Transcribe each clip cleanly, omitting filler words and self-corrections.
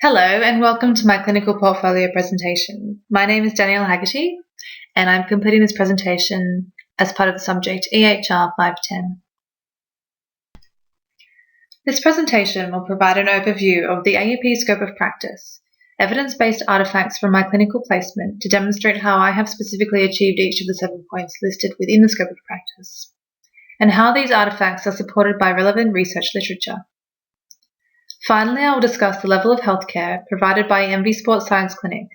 Hello and welcome to my clinical portfolio presentation. My name is Danielle Hagarty and I'm completing this presentation as part of the subject EHR510. This presentation will provide an overview of the AUP scope of practice, evidence-based artefacts from my clinical placement to demonstrate how I have specifically achieved each of the 7 points listed within the scope of practice, and how these artefacts are supported by relevant research literature. Finally, I will discuss the level of healthcare provided by MV Sports Science Clinic,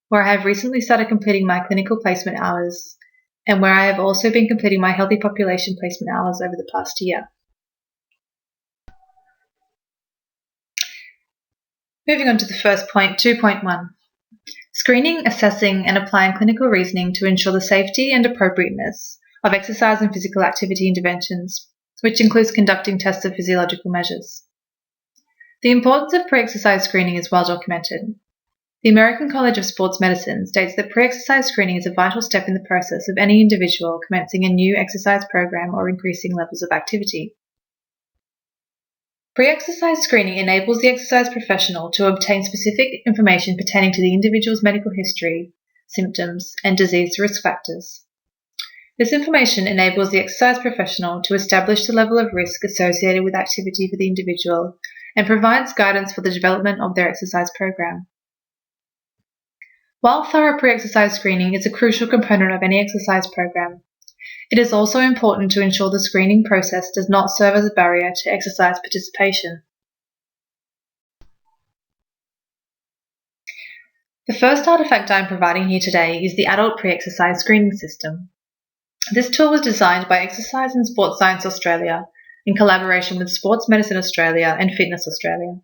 where I have recently started completing my clinical placement hours and where I have also been completing my healthy population placement hours over the past year. Moving on to the first point, 2.1. Screening, assessing and applying clinical reasoning to ensure the safety and appropriateness of exercise and physical activity interventions, which includes conducting tests of physiological measures. The importance of pre-exercise screening is well documented. The American College of Sports Medicine states that pre-exercise screening is a vital step in the process of any individual commencing a new exercise program or increasing levels of activity. Pre-exercise screening enables the exercise professional to obtain specific information pertaining to the individual's medical history, symptoms, and disease risk factors. This information enables the exercise professional to establish the level of risk associated with activity for the individual and provides guidance for the development of their exercise program. While thorough pre-exercise screening is a crucial component of any exercise program, it is also important to ensure the screening process does not serve as a barrier to exercise participation. The first artifact I am providing here today is the Adult Pre-Exercise Screening System. This tool was designed by Exercise and Sports Science Australia in collaboration with Sports Medicine Australia and Fitness Australia.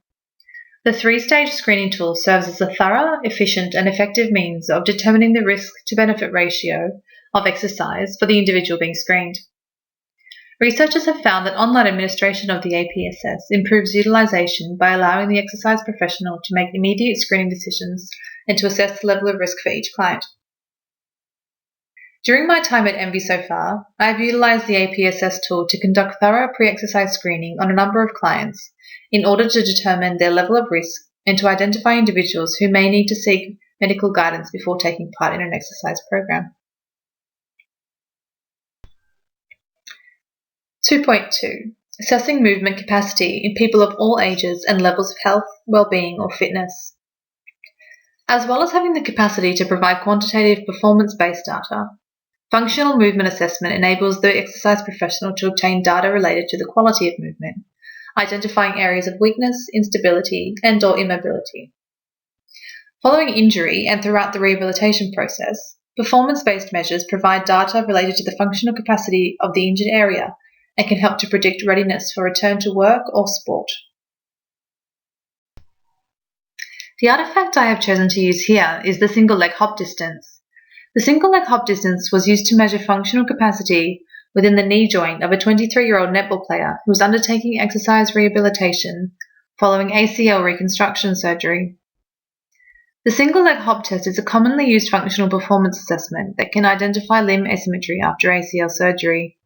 The 3-stage screening tool serves as a thorough, efficient and effective means of determining the risk-to-benefit ratio of exercise for the individual being screened. Researchers have found that online administration of the APSS improves utilisation by allowing the exercise professional to make immediate screening decisions and to assess the level of risk for each client. During my time at MV so far, I have utilised the APSS tool to conduct thorough pre-exercise screening on a number of clients in order to determine their level of risk and to identify individuals who may need to seek medical guidance before taking part in an exercise program. 2.2. Assessing movement capacity in people of all ages and levels of health, well-being or fitness. As well as having the capacity to provide quantitative performance-based data, functional movement assessment enables the exercise professional to obtain data related to the quality of movement, identifying areas of weakness, instability, and/or immobility. Following injury and throughout the rehabilitation process, performance-based measures provide data related to the functional capacity of the injured area and can help to predict readiness for return to work or sport. The artifact I have chosen to use here is the single leg hop distance. The single leg hop distance was used to measure functional capacity within the knee joint of a 23-year-old netball player who was undertaking exercise rehabilitation following ACL reconstruction surgery. The single leg hop test is a commonly used functional performance assessment that can identify limb asymmetry after ACL surgery.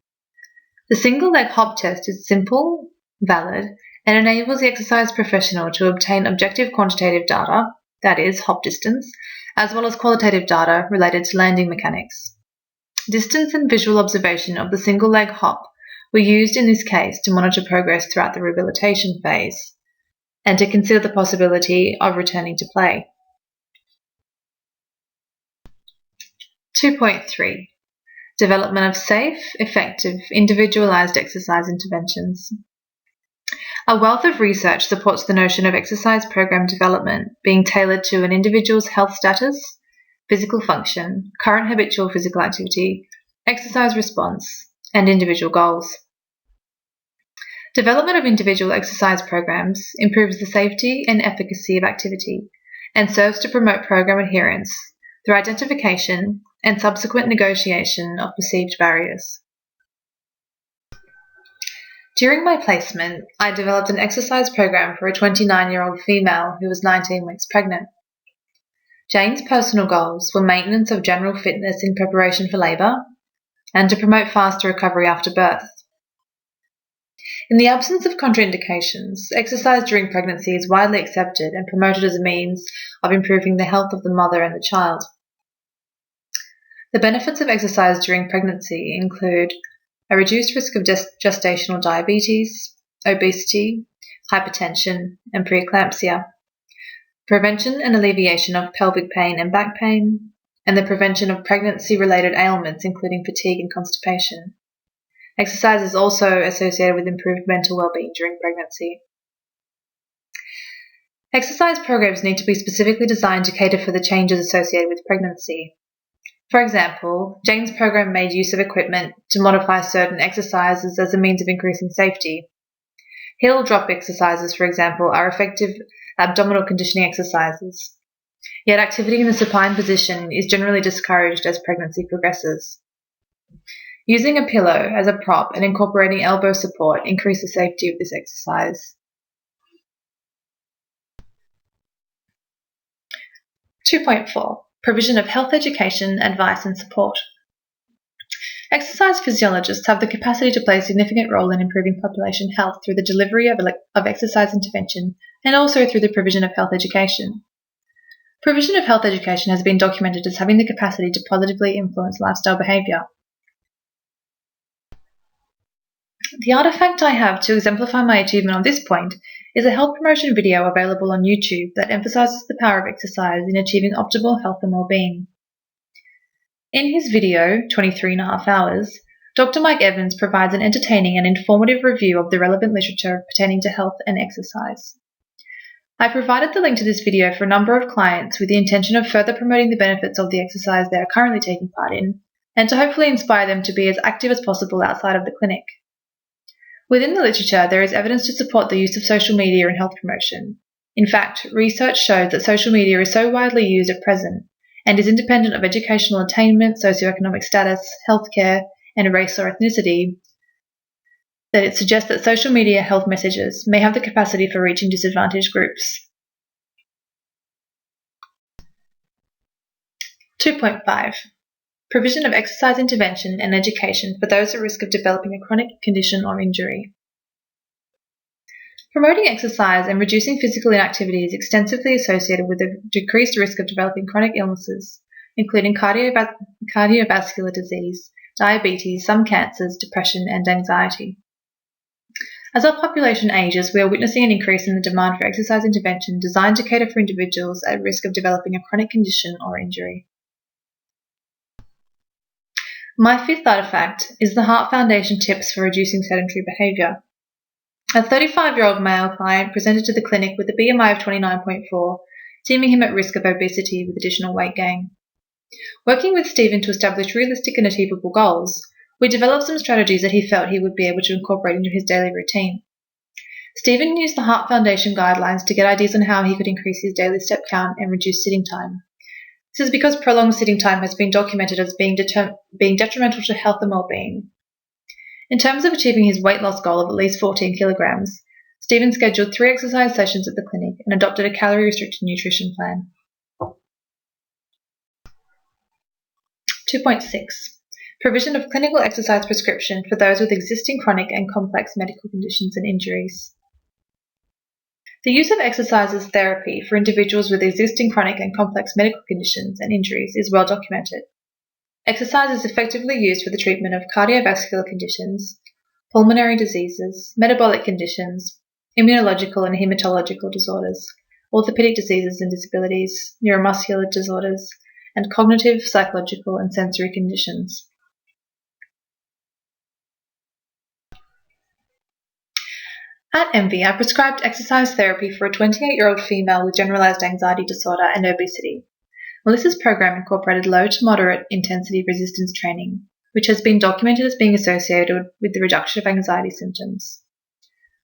The single leg hop test is simple, valid, and enables the exercise professional to obtain objective quantitative data, that is, hop distance, as well as qualitative data related to landing mechanics. Distance and visual observation of the single leg hop were used in this case to monitor progress throughout the rehabilitation phase and to consider the possibility of returning to play. 2.3. Development of safe, effective, individualized exercise interventions. A wealth of research supports the notion of exercise program development being tailored to an individual's health status, physical function, current habitual physical activity, exercise response, and individual goals. Development of individual exercise programs improves the safety and efficacy of activity and serves to promote program adherence through identification and subsequent negotiation of perceived barriers. During my placement, I developed an exercise program for a 29-year-old female who was 19 weeks pregnant. Jane's personal goals were maintenance of general fitness in preparation for labour and to promote faster recovery after birth. In the absence of contraindications, exercise during pregnancy is widely accepted and promoted as a means of improving the health of the mother and the child. The benefits of exercise during pregnancy include a reduced risk of gestational diabetes, obesity, hypertension, and preeclampsia, prevention and alleviation of pelvic pain and back pain, and the prevention of pregnancy-related ailments including fatigue and constipation. Exercise is also associated with improved mental well-being during pregnancy. Exercise programs need to be specifically designed to cater for the changes associated with pregnancy. For example, Jane's program made use of equipment to modify certain exercises as a means of increasing safety. Heel drop exercises, for example, are effective abdominal conditioning exercises. Yet activity in the supine position is generally discouraged as pregnancy progresses. Using a pillow as a prop and incorporating elbow support increases safety of this exercise. 2.4. Provision of health education, advice and support. Exercise physiologists have the capacity to play a significant role in improving population health through the delivery of exercise intervention and also through the provision of health education. Provision of health education has been documented as having the capacity to positively influence lifestyle behaviour. The artifact I have to exemplify my achievement on this point is a health promotion video available on YouTube that emphasises the power of exercise in achieving optimal health and well-being. In his video, 23.5 hours, Dr. Mike Evans provides an entertaining and informative review of the relevant literature pertaining to health and exercise. I provided the link to this video for a number of clients with the intention of further promoting the benefits of the exercise they are currently taking part in, and to hopefully inspire them to be as active as possible outside of the clinic. Within the literature, there is evidence to support the use of social media in health promotion. In fact, research shows that social media is so widely used at present and is independent of educational attainment, socioeconomic status, healthcare, and race or ethnicity, that it suggests that social media health messages may have the capacity for reaching disadvantaged groups. 2.5. Provision of exercise intervention and education for those at risk of developing a chronic condition or injury. Promoting exercise and reducing physical inactivity is extensively associated with a decreased risk of developing chronic illnesses, including cardiovascular disease, diabetes, some cancers, depression, and anxiety. As our population ages, we are witnessing an increase in the demand for exercise intervention designed to cater for individuals at risk of developing a chronic condition or injury. My fifth artifact is the Heart Foundation tips for reducing sedentary behaviour. A 35-year-old male client presented to the clinic with a BMI of 29.4, deeming him at risk of obesity with additional weight gain. Working with Stephen to establish realistic and achievable goals, we developed some strategies that he felt he would be able to incorporate into his daily routine. Stephen used the Heart Foundation guidelines to get ideas on how he could increase his daily step count and reduce sitting time. This is because prolonged sitting time has been documented as being detrimental to health and well-being. In terms of achieving his weight loss goal of at least 14 kilograms, Stephen scheduled 3 exercise sessions at the clinic and adopted a calorie-restricted nutrition plan. 2.6. Provision of clinical exercise prescription for those with existing chronic and complex medical conditions and injuries. The use of exercise as therapy for individuals with existing chronic and complex medical conditions and injuries is well documented. Exercise is effectively used for the treatment of cardiovascular conditions, pulmonary diseases, metabolic conditions, immunological and hematological disorders, orthopedic diseases and disabilities, neuromuscular disorders, and cognitive, psychological, and sensory conditions. At Envy, I prescribed exercise therapy for a 28-year-old female with generalized anxiety disorder and obesity. Melissa's program incorporated low to moderate intensity resistance training, which has been documented as being associated with the reduction of anxiety symptoms.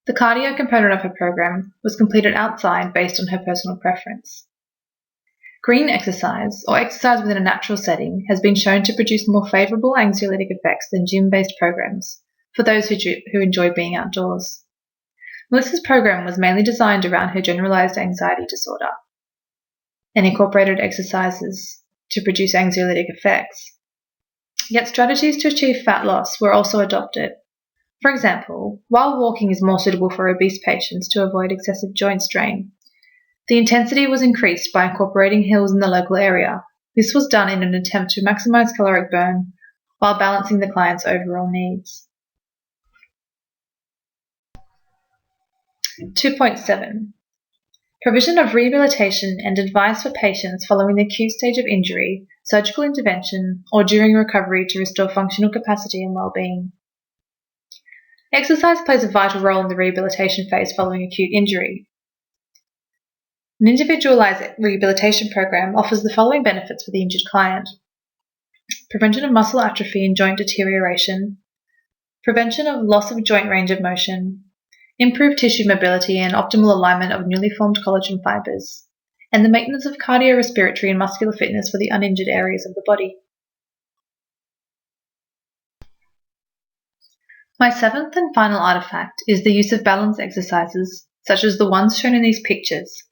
The cardio component of her program was completed outside based on her personal preference. Green exercise, or exercise within a natural setting, has been shown to produce more favourable anxiolytic effects than gym-based programs for those who enjoy being outdoors. Melissa's program was mainly designed around her generalized anxiety disorder and incorporated exercises to produce anxiolytic effects. Yet strategies to achieve fat loss were also adopted. For example, while walking is more suitable for obese patients to avoid excessive joint strain, the intensity was increased by incorporating hills in the local area. This was done in an attempt to maximize caloric burn while balancing the client's overall needs. 2.7. Provision of rehabilitation and advice for patients following the acute stage of injury, surgical intervention, or during recovery to restore functional capacity and well-being. Exercise plays a vital role in the rehabilitation phase following acute injury. An individualized rehabilitation program offers the following benefits for the injured client: prevention of muscle atrophy and joint deterioration, prevention of loss of joint range of motion, improved tissue mobility and optimal alignment of newly formed collagen fibers, and the maintenance of cardiorespiratory and muscular fitness for the uninjured areas of the body. My seventh and final artifact is the use of balance exercises, such as the ones shown in these pictures,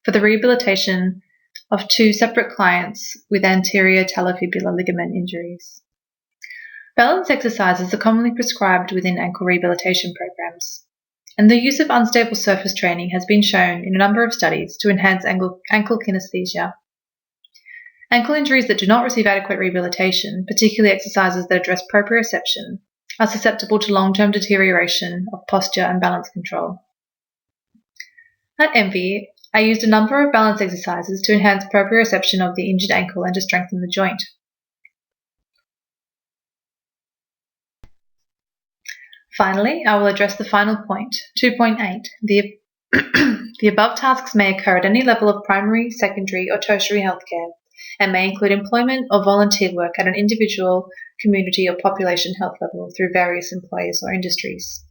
for the rehabilitation of two separate clients with anterior talofibular ligament injuries. Balance exercises are commonly prescribed within ankle rehabilitation programs, and the use of unstable surface training has been shown in a number of studies to enhance ankle kinesthesia. Ankle injuries that do not receive adequate rehabilitation, particularly exercises that address proprioception, are susceptible to long-term deterioration of posture and balance control. At Envy, I used a number of balance exercises to enhance proprioception of the injured ankle and to strengthen the joint. Finally, I will address the final point, 2.8. The above tasks may occur at any level of primary, secondary, or tertiary healthcare and may include employment or volunteer work at an individual, community, or population health level through various employers or industries.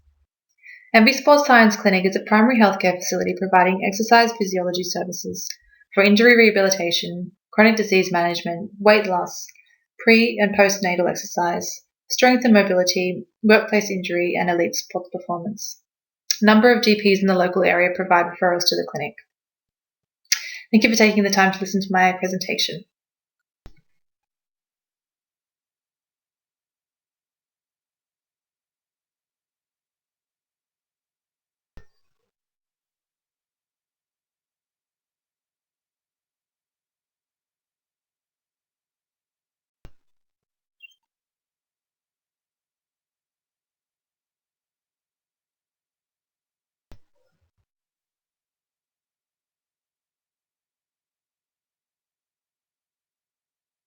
Envy Sports Science Clinic is a primary healthcare facility providing exercise physiology services for injury rehabilitation, chronic disease management, weight loss, pre- and postnatal exercise, strength and mobility, workplace injury, and elite sports performance. A number of GPs in the local area provide referrals to the clinic. Thank you for taking the time to listen to my presentation.